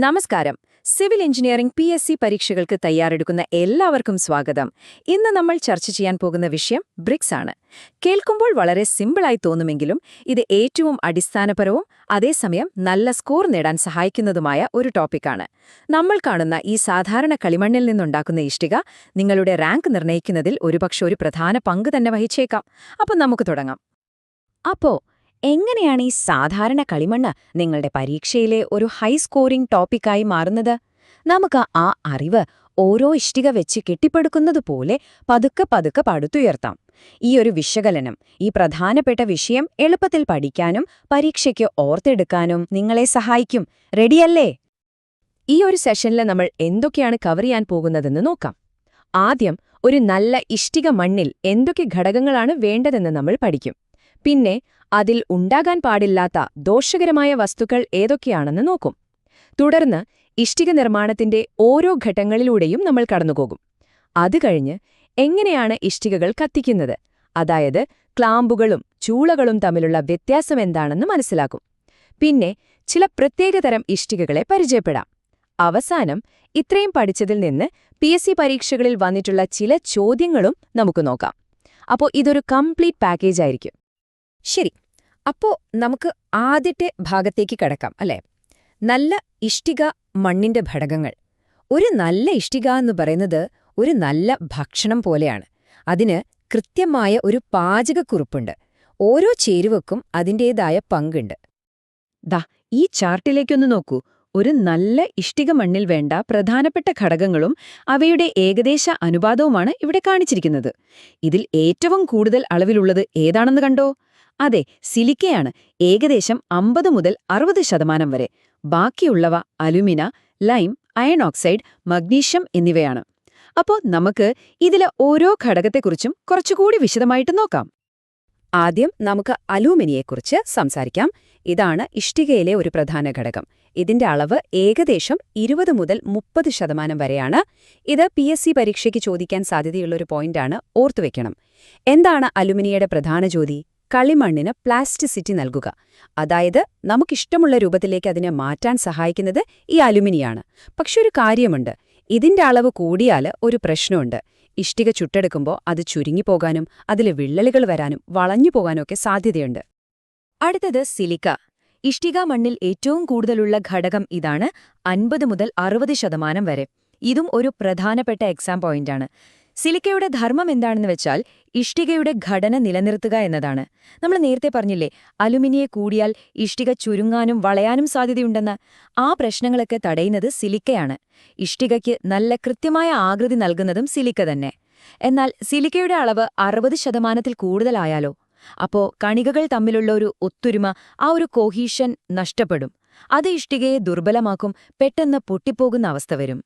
നമസ്കാരം. Civil engineering PSC പരീക്ഷകൾക്ക് തയ്യാറെടുക്കുന്ന എല്ലാവർക്കും സ്വാഗതം. ഇന്ന് നമ്മൾ ചർച്ച ചെയ്യാൻ പോകുന്ന വിഷയം ബ്രിക്സ് ആണ്. കേൾക്കുമ്പോൾ വളരെ സിമ്പിളായി തോന്നുമെങ്കിലും ഇത് ഏറ്റവും അടിസ്ഥാനപരവും അതേസമയം നല്ല സ്കോർ നേടാൻ സഹായിക്കുന്നതുമായ ഒരു ടോപ്പിക്കാണ്. നമ്മൾ കാണുന്ന ഈ സാധാരണ കളിമണ്ണിൽ നിന്നുണ്ടാക്കുന്ന ഇഷ്ടിക നിങ്ങളുടെ റാങ്ക് നിർണ്ണയിക്കുന്നതിൽ ഒരുപക്ഷെ ഒരു പ്രധാന പങ്ക് തന്നെ വഹിച്ചേക്കാം. അപ്പോൾ നമുക്ക് തുടങ്ങാം. എങ്ങനെയാണ് ഈ സാധാരണ കളിമണ്ണ് നിങ്ങളുടെ പരീക്ഷയിലെ ഒരു ഹൈ സ്കോറിംഗ് ടോപ്പിക്കായി മാറുന്നത്? നമുക്ക് ആ അറിവ് ഓരോ ഇഷ്ടിക വെച്ച് കെട്ടിപ്പടുക്കുന്നതുപോലെ പതുക്കെ പതുക്കെ പടുത്തുയർത്താം. ഈ ഒരു വിശകലനം, ഈ പ്രധാനപ്പെട്ട വിഷയം എളുപ്പത്തിൽ പഠിക്കാനും പരീക്ഷയ്ക്ക് ഓർത്തെടുക്കാനും നിങ്ങളെ സഹായിക്കും. റെഡിയല്ലേ? ഈ ഒരു സെഷനിൽ നമ്മൾ എന്തൊക്കെയാണ് കവർ ചെയ്യാൻ പോകുന്നതെന്ന് നോക്കാം. ആദ്യം ഒരു നല്ല ഇഷ്ടിക മണ്ണിൽ എന്തൊക്കെ ഘടകങ്ങളാണ് വേണ്ടതെന്ന് നമ്മൾ പഠിക്കും. പിന്നെ അതിൽ ഉണ്ടാകാൻ പാടില്ലാത്ത ദോഷകരമായ വസ്തുക്കൾ ഏതൊക്കെയാണെന്ന് നോക്കും. തുടർന്ന് ഇഷ്ടിക നിർമ്മാണത്തിന്റെ ഓരോ ഘട്ടങ്ങളിലൂടെയും നമ്മൾ കടന്നുപോകും. അത് കഴിഞ്ഞ് എങ്ങനെയാണ് ഇഷ്ടികകൾ കത്തിക്കുന്നത്, അതായത് ക്ലാമ്പുകളും ചൂളകളും തമ്മിലുള്ള വ്യത്യാസം എന്താണെന്ന് മനസ്സിലാക്കും. പിന്നെ ചില പ്രത്യേകതരം ഇഷ്ടികകളെ പരിചയപ്പെടാം. അവസാനം ഇത്രയും പഠിച്ചതിൽ നിന്ന് PSC പരീക്ഷകളിൽ വന്നിട്ടുള്ള ചില ചോദ്യങ്ങളും നമുക്ക് നോക്കാം. അപ്പോൾ ഇതൊരു കംപ്ലീറ്റ് പാക്കേജ് ആയിരിക്കും. ശരി, അപ്പോ നമുക്ക് ആദ്യത്തെ ഭാഗത്തേക്ക് കടക്കാം, അല്ലേ? നല്ല ഇഷ്ടിക മണ്ണിന്റെ ഘടകങ്ങൾ. ഒരു നല്ല ഇഷ്ടിക എന്ന് പറയുന്നത് ഒരു നല്ല ഭക്ഷണം പോലെയാണ്. അതിന് കൃത്യമായ ഒരു പാചകക്കുറിപ്പുണ്ട്. ഓരോ ചേരുവക്കും അതിൻ്റേതായ പങ്കുണ്ട്. ഈ ചാർട്ടിലേക്കൊന്ന് നോക്കൂ. ഒരു നല്ല ഇഷ്ടിക മണ്ണിൽ വേണ്ട പ്രധാനപ്പെട്ട ഘടകങ്ങളും അവയുടെ ഏകദേശ അനുപാതവുമാണ് ഇവിടെ കാണിച്ചിരിക്കുന്നത്. ഇതിൽ ഏറ്റവും കൂടുതൽ അളവിലുള്ളത് ഏതാണെന്ന് കണ്ടോ? അതെ, സിലിക്കയാണ്. ഏകദേശം 50 മുതൽ 60% വരെ. ബാക്കിയുള്ളവ alumina, lime, iron oxide, magnesium എന്നിവയാണ്. അപ്പോൾ നമുക്ക് ഇതിലെ ഓരോ ഘടകത്തെക്കുറിച്ചും കുറച്ചുകൂടി വിശദമായിട്ട് നോക്കാം. ആദ്യം നമുക്ക് അലൂമിനിയെക്കുറിച്ച് സംസാരിക്കാം. ഇതാണ് ഇഷ്ടികയിലെ ഒരു പ്രധാന ഘടകം. ഇതിന്റെ അളവ് ഏകദേശം 20 മുതൽ 30% വരെയാണ്. ഇത് PSC പരീക്ഷയ്ക്ക് ചോദിക്കാൻ സാധ്യതയുള്ളൊരു പോയിന്റാണ്, ഓർത്തുവെക്കണം. എന്താണ് അലുമിനിയയുടെ പ്രധാന ജോലി? കളിമണ്ണിന് പ്ലാസ്റ്റിസിറ്റി നൽകുക. അതായത് നമുക്കിഷ്ടമുള്ള രൂപത്തിലേക്ക് അതിനെ മാറ്റാൻ സഹായിക്കുന്നത് ഈ അലുമിനിയാണ്. പക്ഷെ ഒരു കാര്യമുണ്ട്, ഇതിന്റെ അളവ് കൂടിയാൽ ഒരു പ്രശ്നമുണ്ട്. ഇഷ്ടിക ചുട്ടെടുക്കുമ്പോൾ അത് ചുരുങ്ങിപ്പോകാനും അതിൽ വിള്ളലുകൾ വരാനും വളഞ്ഞു പോകാനൊക്കെ സാധ്യതയുണ്ട്. അടുത്തത് സിലിക്ക. ഇഷ്ടിക മണ്ണിൽ ഏറ്റവും കൂടുതലുള്ള ഘടകം ഇതാണ്. 50 മുതൽ 60% വരെ. ഇതും ഒരു പ്രധാനപ്പെട്ട എക്സാം പോയിന്റാണ്. സിലിക്കയുടെ ധർമ്മം എന്താണെന്ന് വെച്ചാൽ ഇഷ്ടികയുടെ ഘടന നിലനിർത്തുക എന്നതാണ്. നമ്മൾ നേരത്തെ പറഞ്ഞില്ലേ, അലുമിനിയെ കൂടിയാൽ ഇഷ്ടിക ചുരുങ്ങാനും വളയാനും സാധ്യതയുണ്ടെന്ന്. ആ പ്രശ്നങ്ങളൊക്കെ തടയുന്നത് സിലിക്കയാണ്. ഇഷ്ടികയ്ക്ക് നല്ല കൃത്യമായ ആകൃതി നൽകുന്നതും സിലിക്ക തന്നെ. എന്നാൽ സിലിക്കയുടെ അളവ് 60%-ൽ കൂടുതലായാലോ? അപ്പോ കണികകൾ തമ്മിലുള്ള ഒരു ഒത്തൊരുമ, ആ ഒരു കോഹീഷൻ നഷ്ടപ്പെടും. അത് ഇഷ്ടികയെ ദുർബലമാക്കും, പെട്ടെന്ന് പൊട്ടിപ്പോകുന്ന അവസ്ഥ വരും.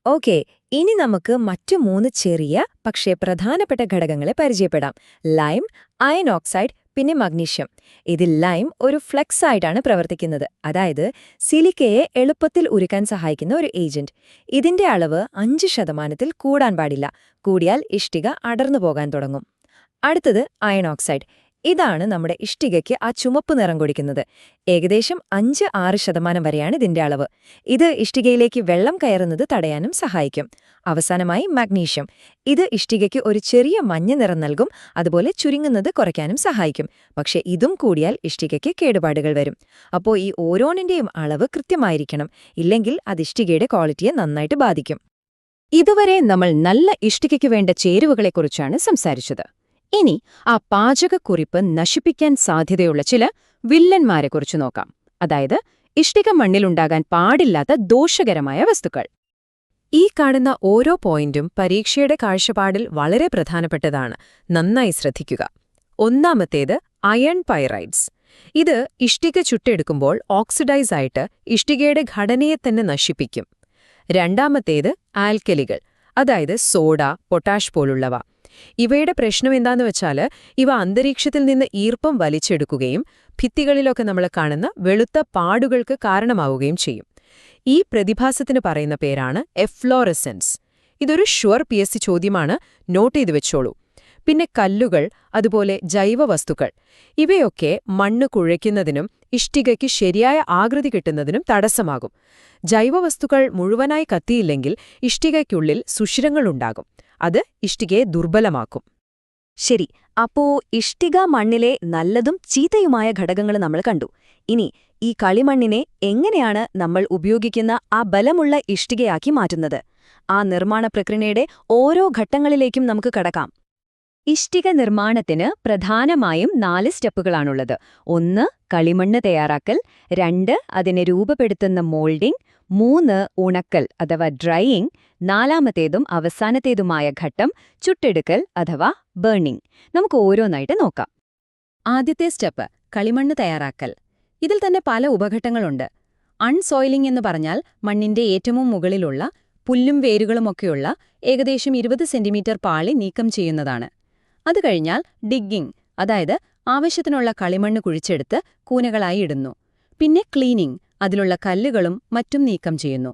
ഓക്കെ, ഇനി നമുക്ക് മറ്റു 3 ചെറിയ പക്ഷേ പ്രധാനപ്പെട്ട ഘടകങ്ങളെ പരിചയപ്പെടാം. ലൈം, അയൺ ഓക്സൈഡ്, പിന്നെ മഗ്നീഷ്യം. ഇതിൽ ലൈം ഒരു ഫ്ലെക്സ് ആയിട്ടാണ് പ്രവർത്തിക്കുന്നത്. അതായത് സിലിക്കയെ എളുപ്പത്തിൽ ഉരുക്കാൻ സഹായിക്കുന്ന ഒരു ഏജന്റ്. ഇതിന്റെ അളവ് 5%-ൽ കൂടാൻ പാടില്ല. കൂടിയാൽ ഇഷ്ടിക അടർന്നു പോകാൻ തുടങ്ങും. അടുത്തത് അയൺ ഓക്സൈഡ്. ഇതാണ് നമ്മുടെ ഇഷ്ടികയ്ക്ക് ആ ചുമപ്പ് നിറം കൊടുക്കുന്നത്. ഏകദേശം 5-6% വരെയാണ് ഇതിന്റെ അളവ്. ഇത് ഇഷ്ടികയിലേക്ക് വെള്ളം കയറുന്നത് തടയാനും സഹായിക്കും. അവസാനമായി മഗ്നീഷ്യം. ഇത് ഇഷ്ടികയ്ക്ക് ഒരു ചെറിയ മഞ്ഞ നിറം നൽകും, അതുപോലെ ചുരുങ്ങുന്നത് കുറയ്ക്കാനും സഹായിക്കും. പക്ഷെ ഇതും കൂടിയാൽ ഇഷ്ടികയ്ക്ക് കേടുപാടുകൾ വരും. അപ്പോൾ ഈ ഓരോന്നിന്റെയും അളവ് കൃത്യമായിരിക്കണം. ഇല്ലെങ്കിൽ അത് ഇഷ്ടികയുടെ ക്വാളിറ്റിയെ നന്നായിട്ട് ബാധിക്കും. ഇതുവരെ നമ്മൾ നല്ല ഇഷ്ടികയ്ക്ക് വേണ്ട ചേരുവകളെക്കുറിച്ചാണ് സംസാരിച്ചത്. ഇനി ആ പാചകക്കുറിപ്പ് നശിപ്പിക്കാൻ സാധ്യതയുള്ള ചില വില്ലന്മാരെക്കുറിച്ച് നോക്കാം. അതായത് ഇഷ്ടിക മണ്ണിലുണ്ടാകാൻ പാടില്ലാത്ത ദോഷകരമായ വസ്തുക്കൾ. ഈ കാണുന്ന ഓരോ പോയിന്റും പരീക്ഷയുടെ കാഴ്ചപ്പാടിൽ വളരെ പ്രധാനപ്പെട്ടതാണ്. നന്നായി ശ്രദ്ധിക്കുക. ഒന്നാമത്തേത് അയൺ പൈറൈഡ്സ്. ഇത് ഇഷ്ടിക ചുട്ടെടുക്കുമ്പോൾ ഓക്സിഡൈസ് ആയിട്ട് ഇഷ്ടികയുടെ ഘടനയെ തന്നെ നശിപ്പിക്കും. രണ്ടാമത്തേത് ആൽക്കലികൾ, അതായത് സോഡ, പൊട്ടാഷ് പോലുള്ളവ. ഇവയുടെ പ്രശ്നം എന്താന്ന് വെച്ചാൽ ഇവ അന്തരീക്ഷത്തിൽ നിന്ന് ഈർപ്പം വലിച്ചെടുക്കുകയും ഭിത്തികളിലൊക്കെ നമ്മൾ കാണുന്ന വെളുത്ത പാടുകൾക്ക് കാരണമാവുകയും ചെയ്യും. ഈ പ്രതിഭാസത്തിന് പറയുന്ന പേരാണ് എഫ്ലോറസെൻസ്. ഇതൊരു ഷുവർ PSC ചോദ്യമാണ്, നോട്ട് ചെയ്തു വെച്ചോളൂ. പിന്നെ കല്ലുകൾ, അതുപോലെ ജൈവവസ്തുക്കൾ. ഇവയൊക്കെ മണ്ണ് കുഴയ്ക്കുന്നതിനും ഇഷ്ടികയ്ക്ക് ശരിയായ ആകൃതി കിട്ടുന്നതിനും തടസ്സമാകും. ജൈവവസ്തുക്കൾ മുഴുവനായി കത്തിയില്ലെങ്കിൽ ഇഷ്ടികയ്ക്കുള്ളിൽ സുഷിരങ്ങളുണ്ടാകും. അത് ഇഷ്ടികയെ ദുർബലമാക്കും. ശരി, അപ്പോ ഇഷ്ടിക മണ്ണിലെ നല്ലതും ചീത്തയുമായ ഘടകങ്ങൾ നമ്മൾ കണ്ടു. ഇനി ഈ കളിമണ്ണിനെ എങ്ങനെയാണ് നമ്മൾ ഉപയോഗിക്കുന്ന ആ ബലമുള്ള ഇഷ്ടികയാക്കി മാറ്റുന്നത്? ആ നിർമ്മാണ പ്രക്രിയയുടെ ഓരോ ഘട്ടങ്ങളിലേക്കും നമുക്ക് കടക്കാം. ഇഷ്ടിക നിർമ്മാണത്തിന് പ്രധാനമായും 4 സ്റ്റെപ്പുകളാണുള്ളത്. 1 കളിമണ്ണ് തയ്യാറാക്കൽ, 2 അതിനെ രൂപപ്പെടുത്തുന്ന മോൾഡിംഗ്, 3 ഉണക്കൽ അഥവാ ഡ്രൈയിങ്, 4ാമത്തേതും അവസാനത്തേതുമായ ഘട്ടം ചുട്ടെടുക്കൽ അഥവാ ബേണിംഗ്. നമുക്ക് ഓരോന്നായിട്ട് നോക്കാം. ആദ്യത്തെ സ്റ്റെപ്പ് കളിമണ്ണ് തയ്യാറാക്കൽ. ഇതിൽ തന്നെ പല ഉപഘട്ടങ്ങളുണ്ട്. അൺസോയിലിംഗ് എന്ന് പറഞ്ഞാൽ മണ്ണിന്റെ ഏറ്റവും മുകളിലുള്ള പുല്ലും വേരുകളുമൊക്കെയുള്ള ഏകദേശം 20 സെന്റിമീറ്റർ പാളി നീക്കം ചെയ്യുന്നതാണ്. അത് കഴിഞ്ഞാൽ ഡിഗ്ഗിംഗ്, അതായത് ആവശ്യത്തിനുള്ള കളിമണ്ണ് കുഴിച്ചെടുത്ത് കൂനകളായി ഇടുന്നു. പിന്നെ ക്ലീനിംഗ്, അതിലുള്ള കല്ലുകളും മറ്റും നീക്കം ചെയ്യുന്നു.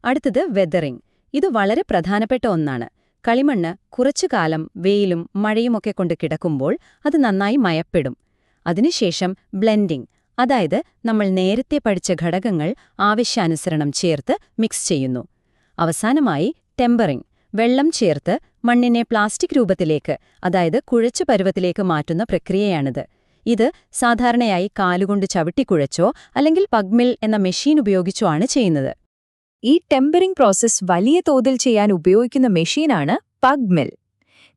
അടുത്തത് വെതറിംഗ്. ഇത് വളരെ പ്രധാനപ്പെട്ട ഒന്നാണ്. കളിമണ്ണ് കുറച്ചു കാലം വെയിലും മഴയുമൊക്കെ കൊണ്ട് കിടക്കുമ്പോൾ അത് നന്നായി മയപ്പെടും. അതിനുശേഷം ബ്ലെൻഡിംഗ്, അതായത് നമ്മൾ നേരത്തെ പഠിച്ച ഘടകങ്ങൾ ആവശ്യാനുസരണം ചേർത്ത് മിക്സ് ചെയ്യുന്നു. അവസാനമായി ടെമ്പറിംഗ്, വെള്ളം ചേർത്ത് മണ്ണിനെ പ്ലാസ്റ്റിക് രൂപത്തിലേക്ക്, അതായത് കുഴച്ചു പരുവത്തിലേക്ക് മാറ്റുന്ന പ്രക്രിയയാണിത്. ഇത് സാധാരണയായി കാലുകൊണ്ട് ചവിട്ടിക്കുഴച്ചോ അല്ലെങ്കിൽ പഗ്മിൽ എന്ന മെഷീൻ ഉപയോഗിച്ചോ ആണ് ചെയ്യുന്നത്. ഈ ടെമ്പറിംഗ് പ്രോസസ്സ് വലിയ തോതിൽ ചെയ്യാൻ ഉപയോഗിക്കുന്ന മെഷീനാണ് പഗ്മിൽ.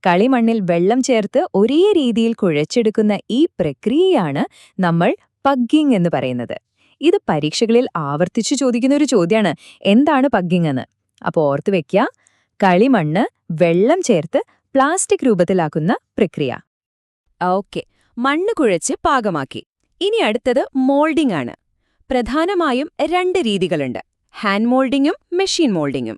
കളിമണ്ണിൽ വെള്ളം ചേർത്ത് ഒരേ രീതിയിൽ കുഴച്ചെടുക്കുന്ന ഈ പ്രക്രിയയാണ് നമ്മൾ പഗ്ഗിംഗ് എന്ന് പറയുന്നത്. ഇത് പരീക്ഷകളിൽ ആവർത്തിച്ചു ചോദിക്കുന്ന ഒരു ചോദ്യമാണ്, എന്താണ് പഗ്ഗിംഗ് എന്ന്. അപ്പോൾ ഓർത്തു വെക്കുക, കളിമണ്ണ് വെള്ളം ചേർത്ത് പ്ലാസ്റ്റിക് രൂപത്തിലാക്കുന്ന പ്രക്രിയ. ഓക്കെ, മണ്ണ് കുഴച്ച് പാകമാക്കി. ഇനി അടുത്തത് മോൾഡിംഗ് ആണ്. പ്രധാനമായും 2 രീതികളുണ്ട്, ഹാൻഡ് മോൾഡിങ്ങും മെഷീൻ മോൾഡിങ്ങും.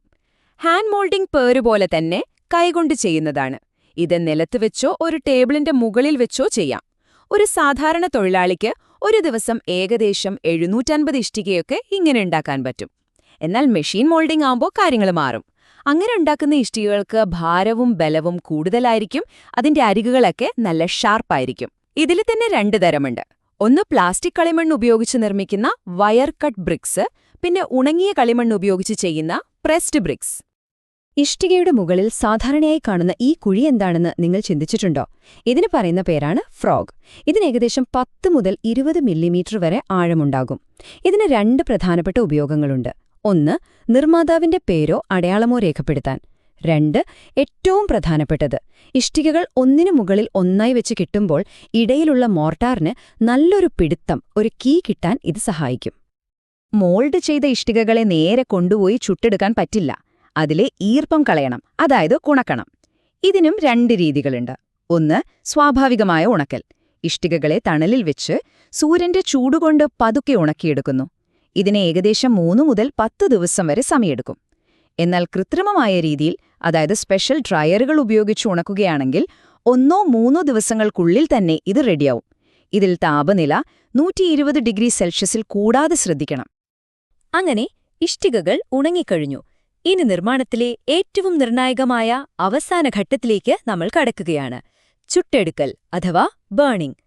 ഹാൻഡ് മോൾഡിംഗ് പേരുപോലെ തന്നെ കൈകൊണ്ട് ചെയ്യുന്നതാണ്. ഇത് നിലത്ത് വെച്ചോ ഒരു ടേബിളിന്റെ മുകളിൽ വെച്ചോ ചെയ്യാം. ഒരു സാധാരണ തൊഴിലാളിക്ക് ഒരു ദിവസം ഏകദേശം 750 ഇഷ്ടികയൊക്കെ ഇങ്ങനെ ഉണ്ടാക്കാൻ പറ്റും. എന്നാൽ മെഷീൻ മോൾഡിംഗ് ആവുമ്പോൾ കാര്യങ്ങൾ മാറും. അങ്ങനെ ഉണ്ടാക്കുന്ന ഇഷ്ടികകൾക്ക് ഭാരവും ബലവും കൂടുതലായിരിക്കും. അതിന്റെ അരികുകളൊക്കെ നല്ല ഷാർപ്പായിരിക്കും. ഇതിൽ തന്നെ 2 തരമുണ്ട്. ഒന്ന് പ്ലാസ്റ്റിക് കളിമണ്ണ് ഉപയോഗിച്ച് നിർമ്മിക്കുന്ന വയർ കട്ട് ബ്രിക്സ്, പിന്നെ ഉണങ്ങിയ കളിമണ്ണ് ഉപയോഗിച്ച് ചെയ്യുന്ന പ്രസ്ഡ് ബ്രിക്സ്. ഇഷ്ടികയുടെ മുകളിൽ സാധാരണയായി കാണുന്ന ഈ കുഴി എന്താണെന്ന് നിങ്ങൾ ചിന്തിച്ചിട്ടുണ്ടോ? ഇതിന് പറയുന്ന പേരാണ് ഫ്രോഗ്. ഇതിന് ഏകദേശം 10 മുതൽ 20 മില്ലിമീറ്റർ വരെ ആഴമുണ്ടാകും. ഇതിന് 2 പ്രധാനപ്പെട്ട ഉപയോഗങ്ങളുണ്ട്. 1 നിർമ്മാതാവിന്റെ പേരോ അടയാളമോ രേഖപ്പെടുത്താൻ. 2 ഏറ്റവും പ്രധാനപ്പെട്ടത്, ഇഷ്ടികകൾ ഒന്നിനു മുകളിൽ ഒന്നായി വെച്ച് കിട്ടുമ്പോൾ ഇടയിലുള്ള മോർട്ടാറിന് നല്ലൊരു പിടുത്തം, ഒരു കീ കിട്ടാൻ ഇത് സഹായിക്കും. മോൾഡ് ചെയ്ത ഇഷ്ടികകളെ നേരെ കൊണ്ടുപോയി ചുട്ടെടുക്കാൻ പറ്റില്ല. അതിലെ ഈർപ്പം കളയണം, അതായത് ഉണക്കണം. ഇതിനും 2 രീതികളുണ്ട്. 1 സ്വാഭാവികമായ ഉണക്കൽ. ഇഷ്ടികകളെ തണലിൽ വെച്ച് സൂര്യന്റെ ചൂടുകൊണ്ട് പതുക്കെ ഉണക്കിയെടുക്കുന്നു. ഇതിന് ഏകദേശം 3 മുതൽ 10 ദിവസം വരെ സമയമെടുക്കും. എന്നാൽ കൃത്രിമമായ രീതിയിൽ, അതായത് സ്പെഷ്യൽ ഡ്രയറുകൾ ഉപയോഗിച്ച് ഉണക്കുകയാണെങ്കിൽ 1-3 ദിവസങ്ങൾക്കുള്ളിൽ തന്നെ ഇത് റെഡിയാവും. ഇതിൽ താപനില 120 ഡിഗ്രി സെൽഷ്യസിൽ കൂടാതെ ശ്രദ്ധിക്കണം. അങ്ങനെ ഇഷ്ടികകൾ ഉണങ്ങിക്കഴിഞ്ഞു. ഇനി നിർമ്മാണത്തിലെ ഏറ്റവും നിർണായകമായ അവസാന ഘട്ടത്തിലേക്ക് നമ്മൾ കടക്കുകയാണ്, ചുട്ടെടുക്കൽ അഥവാ ബേണിംഗ്.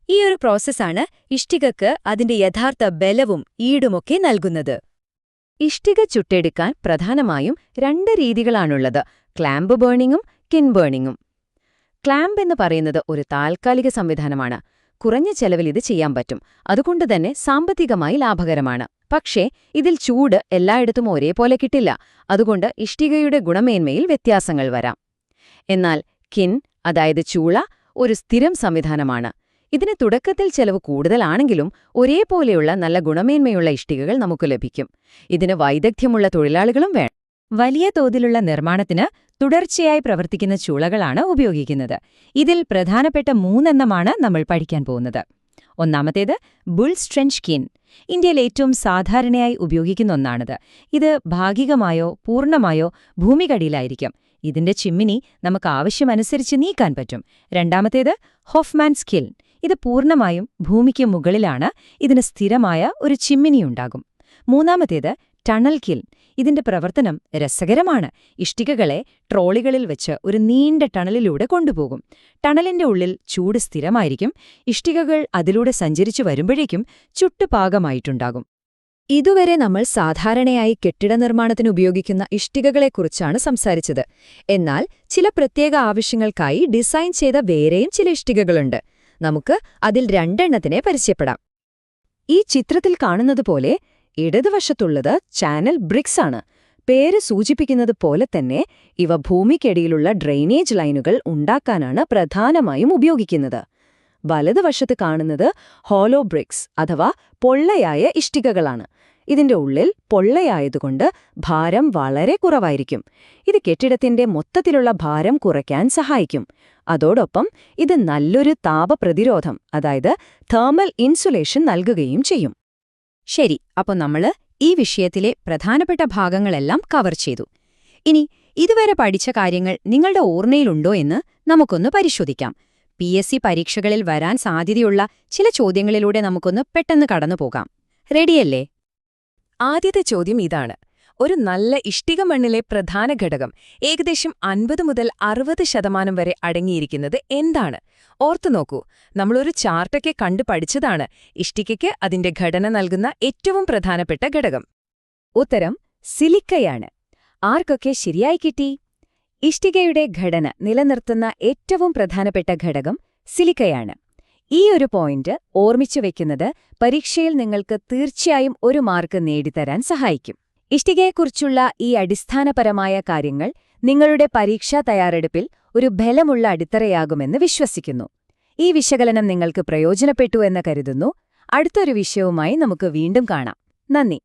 ഈ ഒരു പ്രോസസ്സാണ് ഇഷ്ടികക്ക് അതിന്റെ യഥാർത്ഥ ബലവും ഈടുമൊക്കെ നൽകുന്നത്. ഇഷ്ടിക ചുട്ടെടുക്കാൻ പ്രധാനമായും 2 രീതികളാണുള്ളത്, ക്ലാമ്പ് ബേണിംഗും കിൻ ബേണിംഗും. ക്ലാമ്പ് എന്ന് പറയുന്നത് ഒരു താൽക്കാലിക സംവിധാനമാണ്. കുറഞ്ഞ ചെലവിൽ ഇത് ചെയ്യാൻ പറ്റും. അതുകൊണ്ടുതന്നെ സാമ്പത്തികമായി ലാഭകരമാണ്. പക്ഷേ ഇതിൽ ചൂട് എല്ലായിടത്തും ഒരേപോലെ കിട്ടില്ല. അതുകൊണ്ട് ഇഷ്ടികയുടെ ഗുണമേന്മയിൽ വ്യത്യാസങ്ങൾ വരാം. എന്നാൽ കിൻ, അതായത് ചൂള, ഒരു സ്ഥിരം സംവിധാനമാണ്. ഇതിന് തുടക്കത്തിൽ ചെലവ് കൂടുതലാണെങ്കിലും ഒരേപോലെയുള്ള നല്ല ഗുണമേന്മയുള്ള ഇഷ്ടികകൾ നമുക്ക് ലഭിക്കും. ഇതിന് വൈദഗ്ധ്യമുള്ള തൊഴിലാളികളും വേണം. വലിയ തോതിലുള്ള നിർമ്മാണത്തിന് തുടർച്ചയായി പ്രവർത്തിക്കുന്ന ചൂളകളാണ് ഉപയോഗിക്കുന്നത്. ഇതിൽ പ്രധാനപ്പെട്ട 3 എണ്ണമാണ് നമ്മൾ പഠിക്കാൻ പോകുന്നത്. ഒന്നാമത്തേത് ബുൾ സ്ട്രെഞ്ച് കിൻ. ഇന്ത്യയിൽ ഏറ്റവും സാധാരണയായി ഉപയോഗിക്കുന്ന ഒന്നാണിത്. ഇത് ഭാഗികമായോ പൂർണ്ണമായോ ഭൂമിക്കടിയിലായിരിക്കും. ഇതിന്റെ ചിമ്മിനി നമുക്ക് ആവശ്യമനുസരിച്ച് നീക്കാൻ പറ്റും. രണ്ടാമത്തേത് ഹോഫ്മാൻസ് കിൻ. ഇത് പൂർണ്ണമായും ഭൂമിക്ക് മുകളിലാണ്. ഇതിന് സ്ഥിരമായ ഒരു ചിമ്മിനിയുണ്ടാകും. മൂന്നാമത്തേത് ടണൽ കിൽൻ. ഇതിന്റെ പ്രവർത്തനം രസകരമാണ്. ഇഷ്ടികകളെ ട്രോളികളിൽ വെച്ച് ഒരു നീണ്ട ടണലിലൂടെ കൊണ്ടുപോകും. ടണലിന്റെ ഉള്ളിൽ ചൂട് സ്ഥിരമായിരിക്കും. ഇഷ്ടികകൾ അതിലൂടെ സഞ്ചരിച്ചു വരുമ്പോഴേക്കും ചുട്ടുപാകമായിട്ടുണ്ടാകും. ഇതുവരെ നമ്മൾ സാധാരണയായി കെട്ടിട നിർമ്മാണത്തിന് ഉപയോഗിക്കുന്ന ഇഷ്ടികകളെക്കുറിച്ചാണ് സംസാരിച്ചത്. എന്നാൽ ചില പ്രത്യേക ആവശ്യങ്ങൾക്കായി ഡിസൈൻ ചെയ്ത വേറെയും ചില ഇഷ്ടികകളുണ്ട്. നമുക്ക് അതിൽ 2 എണ്ണത്തിനെ പരിചയപ്പെടാം. ഈ ചിത്രത്തിൽ കാണുന്നതുപോലെ ഇടതുവശത്തുള്ളത് ചാനൽ ബ്രിക്സ് ആണ്. പേര് സൂചിപ്പിക്കുന്നത് പോലെ തന്നെ ഇവ ഭൂമിക്കടിയിലുള്ള ഡ്രെയിനേജ് ലൈനുകൾ ഉണ്ടാക്കാനാണ് പ്രധാനമായും ഉപയോഗിക്കുന്നത്. വലതുവശത്ത് കാണുന്നത് ഹോളോ ബ്രിക്സ് അഥവാ പൊള്ളയായ ഇഷ്ടികകളാണ്. ഇതിന്റെ ഉള്ളിൽ പൊള്ളയായതുകൊണ്ട് ഭാരം വളരെ കുറവായിരിക്കും. ഇത് കെട്ടിടത്തിന്റെ മൊത്തത്തിലുള്ള ഭാരം കുറയ്ക്കാൻ സഹായിക്കും. അതോടൊപ്പം ഇത് നല്ലൊരു താപപ്രതിരോധം, അതായത് തേർമൽ ഇൻസുലേഷൻ നൽകുകയും ചെയ്യും. ശരി, അപ്പോൾ നമ്മൾ ഈ വിഷയത്തിലെ പ്രധാനപ്പെട്ട ഭാഗങ്ങളെല്ലാം കവർ ചെയ്തു. ഇനി ഇതുവരെ പഠിച്ച കാര്യങ്ങൾ നിങ്ങളുടെ ഓർമ്മയിലുണ്ടോ എന്ന് നമുക്കൊന്ന് പരിശോധിക്കാം. PSC പരീക്ഷകളിൽ വരാൻ സാധ്യതയുള്ള ചില ചോദ്യങ്ങളിലൂടെ നമുക്കൊന്ന് പെട്ടെന്ന് കടന്നുപോകാം. റെഡിയല്ലേ? ആദ്യത്തെ ചോദ്യം ഇതാണ്. ഒരു നല്ല ഇഷ്ടിക മണ്ണിലെ പ്രധാന ഘടകം ഏകദേശം 50 മുതൽ 60% വരെ അടങ്ങിയിരിക്കുന്നത് എന്താണ്? ഓർത്തുനോക്കൂ, നമ്മളൊരു ചാർട്ടൊക്കെ കണ്ടു പഠിച്ചതാണ് ഇഷ്ടികയ്ക്ക് അതിന്റെ ഘടന നൽകുന്ന ഏറ്റവും പ്രധാനപ്പെട്ട ഘടകം. ഉത്തരം സിലിക്കയാണ്. ആർക്കൊക്കെ ശരിയായി കിട്ടി? ഇഷ്ടികയുടെ ഘടന നിലനിർത്തുന്ന ഏറ്റവും പ്രധാനപ്പെട്ട ഘടകം സിലിക്കയാണ്. ഈ ഒരു പോയിന്റ് ഓർമ്മിച്ചു വെക്കുന്നത് പരീക്ഷയിൽ നിങ്ങൾക്ക് തീർച്ചയായും 1 മാർക്ക് നേടിത്തരാൻ സഹായിക്കും. ഇഷ്ടികയെക്കുറിച്ചുള്ള ഈ അടിസ്ഥാനപരമായ കാര്യങ്ങൾ നിങ്ങളുടെ പരീക്ഷാ തയ്യാറെടുപ്പിൽ ഒരു ബലമുള്ള അടിത്തറയാകുമെന്ന് വിശ്വസിക്കുന്നു. ഈ വിശകലനം നിങ്ങൾക്ക് പ്രയോജനപ്പെട്ടു എന്ന് കരുതുന്നു. അടുത്തൊരു വിഷയവുമായി നമുക്ക് വീണ്ടും കാണാം. നന്ദി.